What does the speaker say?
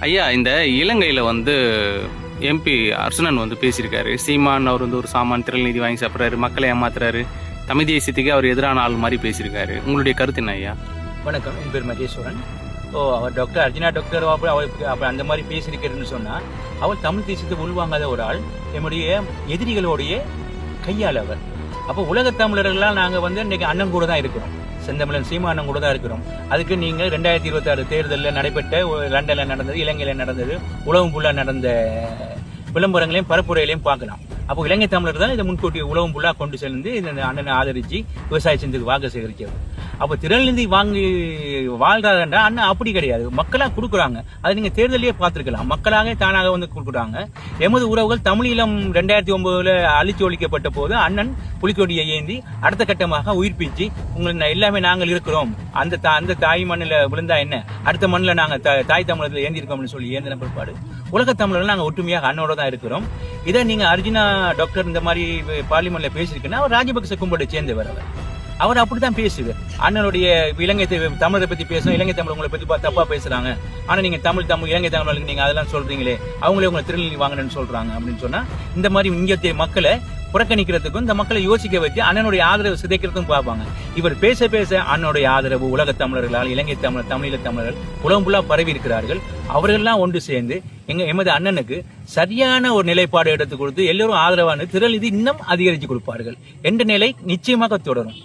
ஐயா, இந்த இலங்கையில் எம்பி அர்சுனன் பேசியிருக்காரு. சீமான் அவர் ஒரு சாமான் திரள் நீதி வாங்கி சாப்பிட்றாரு, மக்களை ஏமாத்துறாரு, தமிழ் தேசியத்துக்கு அவர் எதிரான ஆள் மாதிரி பேசியிருக்காரு. உங்களுடைய கருத்து என்ன ஐயா? வணக்கம், என் பேர் மகேஸ்வரன். அவர் டாக்டர் அர்ஜுனா டாக்டர் அவர் அந்த மாதிரி பேசியிருக்கிறேன்னு சொன்னால் அவர் தமிழ் தேசியத்தை உள்வாங்காத ஒரு ஆள், நம்முடைய எதிரிகளுடைய கையால் அவர். அப்போ உலகத் தமிழர்களால் நாங்கள் இன்னைக்கு அண்ணன் கூட தான் இருக்கிறோம், செந்தமிழன் சீமானம் கூட தான் இருக்கிறோம். அதுக்கு நீங்கள் 2026 தேர்தலில் நடைபெற்ற லண்டனில் நடந்தது, இலங்கையில் நடந்தது, உலகம் ஃபுல்லாக நடந்த விளம்பரங்களையும் பரப்புரைகளையும் பார்க்கலாம். அப்போ இலங்கை தமிழர் தான் இதை முன்கூட்டி உலகம் ஃபுல்லாக கொண்டு சென்று இந்த அண்ணனை ஆதரித்து விவசாய சிந்துக்கு வாக்கு சேகரிக்கிறது. அப்போ திரள்நிதி வாங்கி வாழ்றாருன்றா அண்ணன் அப்படி கிடையாது, மக்களாக கொடுக்குறாங்க. அதை நீங்கள் தேர்தலையே பார்த்துருக்கலாம், மக்களாக தானாக கொடுக்குறாங்க. எமது உறவுகள் தமிழீழம் 2009 அழிச்சு ஒழிக்கப்பட்ட போது அண்ணன் புலிக்கொடியை ஏந்தி அடுத்த கட்டமாக உயிர்ப்பிச்சு உங்களை எல்லாமே நாங்கள் இருக்கிறோம், அந்த தாய் மண்ணில் விழுந்தா என்ன, அடுத்த மண்ணில் நாங்கள் தாய் தமிழத்தில் ஏந்திருக்கோம்னு சொல்லி ஏந்தின பிற்பாடு உலக தமிழர்கள் நாங்கள் ஒற்றுமையாக அண்ணோட தான் இருக்கிறோம். இதை நீங்கள் அர்ஜுனா டாக்டர் இந்த மாதிரி பார்லிமெண்ட்ல பேசியிருக்குன்னா அவர் ராஜபக்ச கும்பலை சேர்ந்தவர். அவர் அப்படித்தான் பேசுவார். அண்ணனுடைய இலங்கை தமிழரை பத்தி பேசணும், இலங்கை தமிழ் உங்களை பத்தி தப்பா பேசுறாங்க, ஆனா நீங்க தமிழ் இலங்கை தமிழர்களுக்கு நீங்க அதெல்லாம் சொல்றீங்களே, அவங்களே உங்களை திருநெல்வேலி வாங்கணும்னு சொல்றாங்க அப்படின்னு சொன்னா இந்த மாதிரி இங்க மக்களை புறக்கணிக்கிறதுக்கும் இந்த மக்களை யோசிக்க வச்சு அண்ணனுடைய ஆதரவு சிதைக்கிறதுக்கும் பார்ப்பாங்க. இவர் பேச பேச அண்ணனுடைய ஆதரவு உலக தமிழர்களால் இலங்கை தமிழர் தமிழீழ தமிழர்கள் உலகம் ஃபுல்லா பரவி இருக்கிறார்கள். அவர்கள்லாம் ஒன்று சேர்ந்து எமது அண்ணனுக்கு சரியான ஒரு நிலைப்பாடு எடுத்து கொடுத்து எல்லோரும் ஆதரவான திரள் இது இன்னும் அதிகரித்து கொடுப்பார்கள் என்ற நிலை நிச்சயமாக தொடரும்.